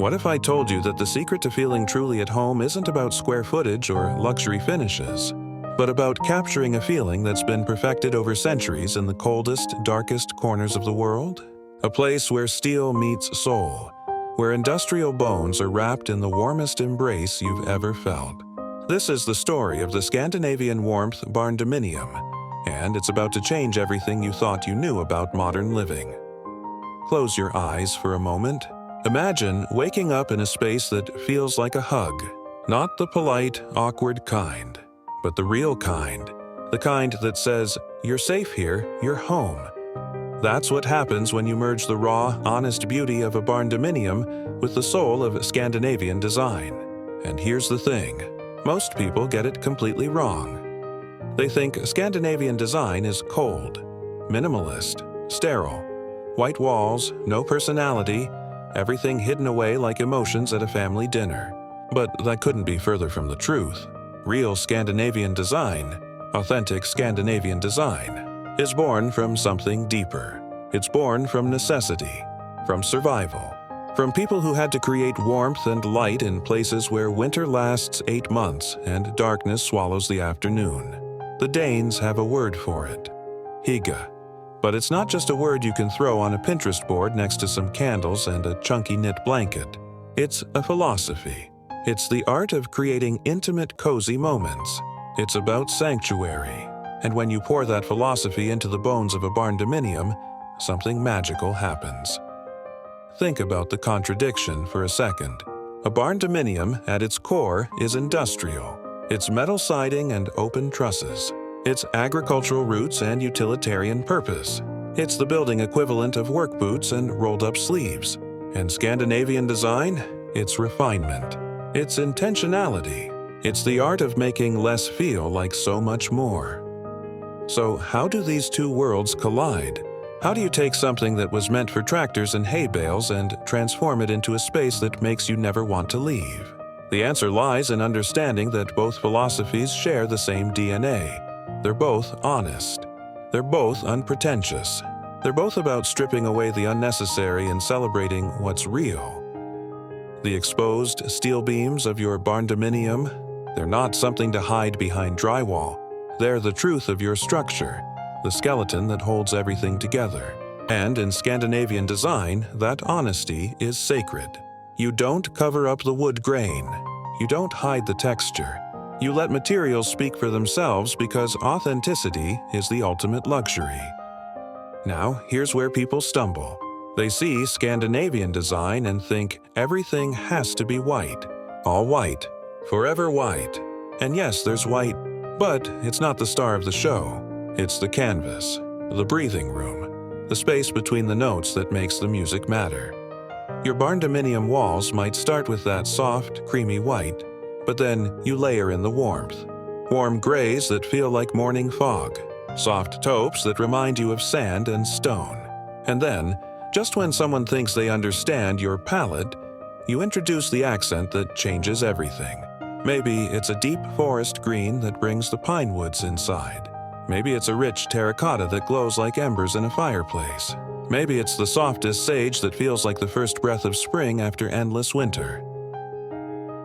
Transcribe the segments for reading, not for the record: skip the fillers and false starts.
What if I told you that the secret to feeling truly at home isn't about square footage or luxury finishes, but about capturing a feeling that's been perfected over centuries in the coldest, darkest corners of the world? A place where steel meets soul, where industrial bones are wrapped in the warmest embrace you've ever felt. This is the story of the Scandinavian warmth barndominium, and it's about to change everything you thought you knew about modern living. Close your eyes for a moment. Imagine waking up in a space that feels like a hug. Not the polite, awkward kind, but the real kind. The kind that says, "You're safe here, you're home." That's what happens when you merge the raw, honest beauty of a barndominium with the soul of Scandinavian design. And here's the thing. Most people get it completely wrong. They think Scandinavian design is cold, minimalist, sterile. White walls, no personality, everything hidden away like emotions at a family dinner. But that couldn't be further from the truth. Real Scandinavian design, authentic Scandinavian design, is born from something deeper. It's born from necessity, from survival, from people who had to create warmth and light in places where winter lasts 8 months and darkness swallows the afternoon. The Danes have a word for it, hygge. But it's not just a word you can throw on a Pinterest board next to some candles and a chunky knit blanket. It's a philosophy. It's the art of creating intimate, cozy moments. It's about sanctuary. And when you pour that philosophy into the bones of a barndominium, something magical happens. Think about the contradiction for a second. A barndominium, at its core, is industrial. It's metal siding and open trusses. It's agricultural roots and utilitarian purpose. It's the building equivalent of work boots and rolled-up sleeves. And Scandinavian design? It's refinement. It's intentionality. It's the art of making less feel like so much more. So how do these two worlds collide? How do you take something that was meant for tractors and hay bales and transform it into a space that makes you never want to leave? The answer lies in understanding that both philosophies share the same DNA. They're both honest. They're both unpretentious. They're both about stripping away the unnecessary and celebrating what's real. The exposed steel beams of your barndominium, they're not something to hide behind drywall. They're the truth of your structure, the skeleton that holds everything together. And in Scandinavian design, that honesty is sacred. You don't cover up the wood grain. You don't hide the texture. You let materials speak for themselves because authenticity is the ultimate luxury. Now, here's where people stumble. They see Scandinavian design and think everything has to be white. All white. Forever white. And yes, there's white, but it's not the star of the show. It's the canvas, the breathing room, the space between the notes that makes the music matter. Your barndominium walls might start with that soft, creamy white, but then you layer in the warmth. Warm grays that feel like morning fog. Soft taupes that remind you of sand and stone. And then, just when someone thinks they understand your palette, you introduce the accent that changes everything. Maybe it's a deep forest green that brings the pine woods inside. Maybe it's a rich terracotta that glows like embers in a fireplace. Maybe it's the softest sage that feels like the first breath of spring after endless winter.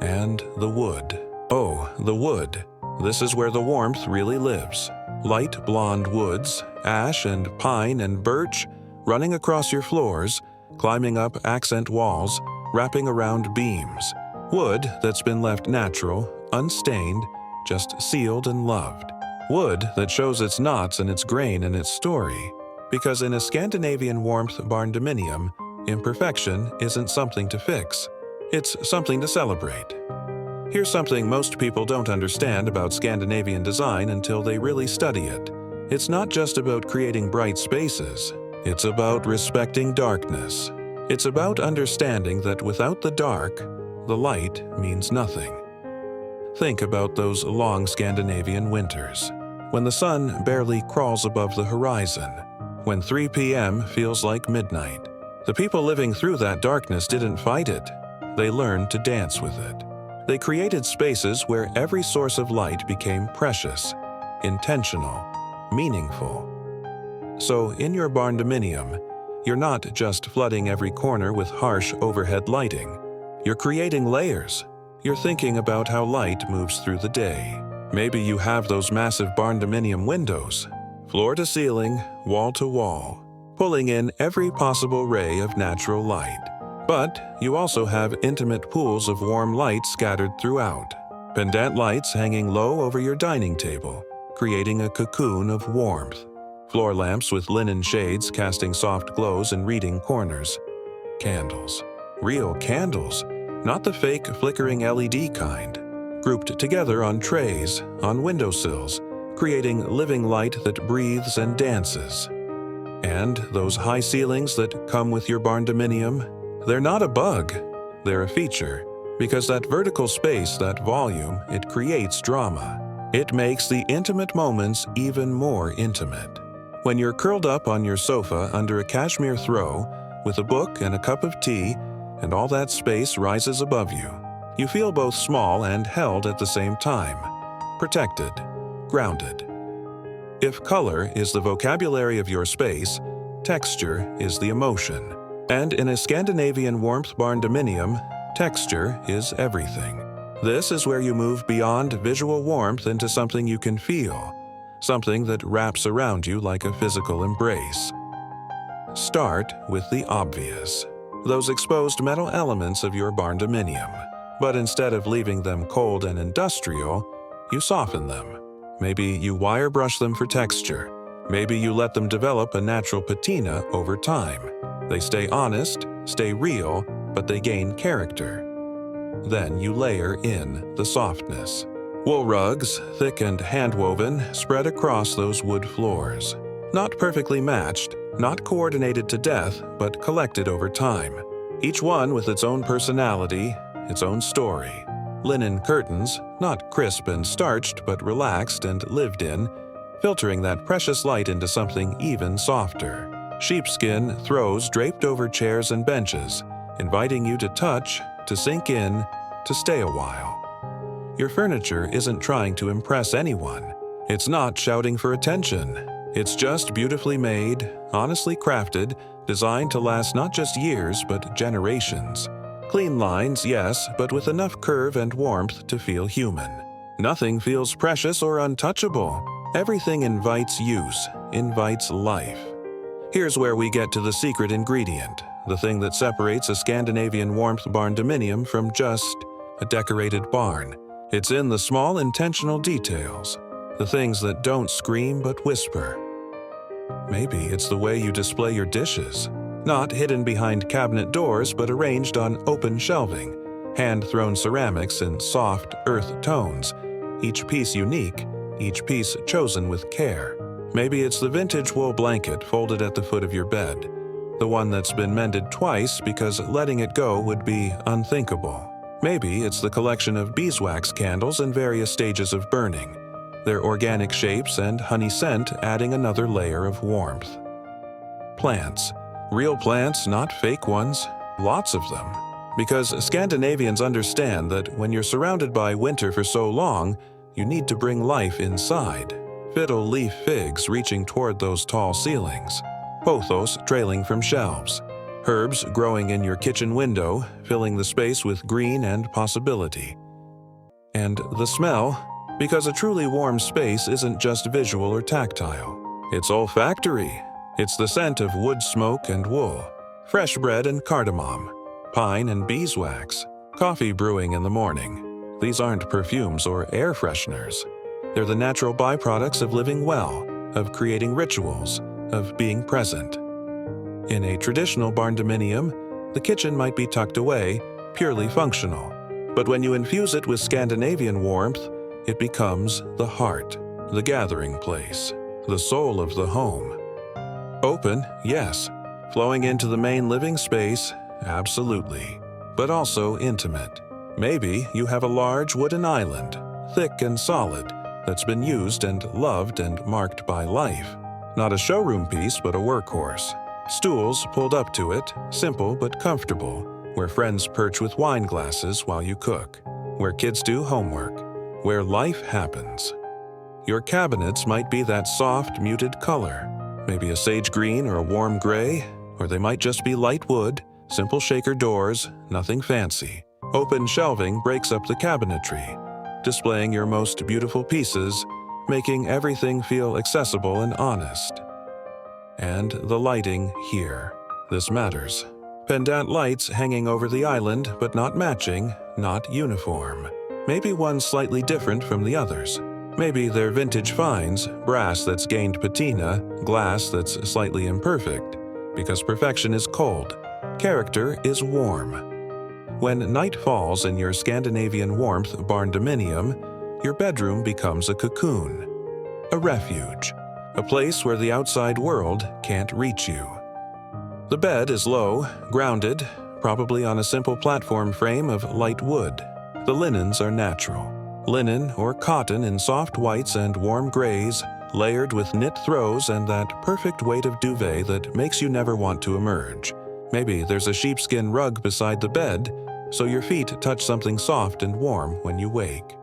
And the wood. Oh, the wood. This is where the warmth really lives. Light blonde woods, ash and pine and birch, running across your floors, climbing up accent walls, wrapping around beams. Wood that's been left natural, unstained, just sealed and loved. Wood that shows its knots and its grain and its story. Because in a Scandinavian warmth barndominium, imperfection isn't something to fix. It's something to celebrate. Here's something most people don't understand about Scandinavian design until they really study it. It's not just about creating bright spaces. It's about respecting darkness. It's about understanding that without the dark, the light means nothing. Think about those long Scandinavian winters, when the sun barely crawls above the horizon, when 3 p.m. feels like midnight. The people living through that darkness didn't fight it. They learned to dance with it. They created spaces where every source of light became precious, intentional, meaningful. So in your barndominium, you're not just flooding every corner with harsh overhead lighting. You're creating layers. You're thinking about how light moves through the day. Maybe you have those massive barndominium windows, floor to ceiling, wall to wall, pulling in every possible ray of natural light. But you also have intimate pools of warm light scattered throughout. Pendant lights hanging low over your dining table, creating a cocoon of warmth. Floor lamps with linen shades casting soft glows in reading corners. Candles. Real candles, not the fake flickering LED kind. Grouped together on trays, on windowsills, creating living light that breathes and dances. And those high ceilings that come with your barndominium, they're not a bug, they're a feature, because that vertical space, that volume, it creates drama. It makes the intimate moments even more intimate. When you're curled up on your sofa under a cashmere throw, with a book and a cup of tea, and all that space rises above you, you feel both small and held at the same time, protected, grounded. If color is the vocabulary of your space, texture is the emotion. And in a Scandinavian warmth barndominium, texture is everything. This is where you move beyond visual warmth into something you can feel, something that wraps around you like a physical embrace. Start with the obvious, those exposed metal elements of your barndominium. But instead of leaving them cold and industrial, you soften them. Maybe you wire brush them for texture. Maybe you let them develop a natural patina over time. They stay honest, stay real, but they gain character. Then you layer in the softness. Wool rugs, thick and hand-woven, spread across those wood floors. Not perfectly matched, not coordinated to death, but collected over time. Each one with its own personality, its own story. Linen curtains, not crisp and starched, but relaxed and lived in, filtering that precious light into something even softer. Sheepskin throws draped over chairs and benches, inviting you to touch, to sink in, to stay a while. Your furniture isn't trying to impress anyone. It's not shouting for attention. It's just beautifully made, honestly crafted, designed to last not just years, but generations. Clean lines, yes, but with enough curve and warmth to feel human. Nothing feels precious or untouchable. Everything invites use, invites life. Here's where we get to the secret ingredient, the thing that separates a Scandinavian warmth barndominium from just a decorated barn. It's in the small intentional details, the things that don't scream but whisper. Maybe it's the way you display your dishes, not hidden behind cabinet doors but arranged on open shelving, hand-thrown ceramics in soft earth tones, each piece unique, each piece chosen with care. Maybe it's the vintage wool blanket folded at the foot of your bed, the one that's been mended twice because letting it go would be unthinkable. Maybe it's the collection of beeswax candles in various stages of burning, their organic shapes and honey scent adding another layer of warmth. Plants. Real plants, not fake ones. Lots of them. Because Scandinavians understand that when you're surrounded by winter for so long, you need to bring life inside. Fiddle leaf figs reaching toward those tall ceilings. Pothos trailing from shelves. Herbs growing in your kitchen window, filling the space with green and possibility. And the smell, because a truly warm space isn't just visual or tactile. It's olfactory. It's the scent of wood smoke and wool, fresh bread and cardamom, pine and beeswax, coffee brewing in the morning. These aren't perfumes or air fresheners. They're the natural byproducts of living well, of creating rituals, of being present. In a traditional barndominium, the kitchen might be tucked away, purely functional. But when you infuse it with Scandinavian warmth, it becomes the heart, the gathering place, the soul of the home. Open, yes. Flowing into the main living space, absolutely. But also intimate. Maybe you have a large wooden island, thick and solid, that's been used and loved and marked by life. Not a showroom piece, but a workhorse. Stools pulled up to it, simple but comfortable, where friends perch with wine glasses while you cook, where kids do homework, where life happens. Your cabinets might be that soft, muted color, maybe a sage green or a warm gray, or they might just be light wood, simple shaker doors, nothing fancy. Open shelving breaks up the cabinetry, displaying your most beautiful pieces, making everything feel accessible and honest. And the lighting here. This matters. Pendant lights hanging over the island, but not matching, not uniform. Maybe one slightly different from the others. Maybe they're vintage finds, brass that's gained patina, glass that's slightly imperfect. Because perfection is cold, character is warm. When night falls in your Scandinavian warmth barndominium, your bedroom becomes a cocoon, a refuge, a place where the outside world can't reach you. The bed is low, grounded, probably on a simple platform frame of light wood. The linens are natural. Linen or cotton in soft whites and warm grays, layered with knit throws and that perfect weight of duvet that makes you never want to emerge. Maybe there's a sheepskin rug beside the bed, so your feet touch something soft and warm when you wake.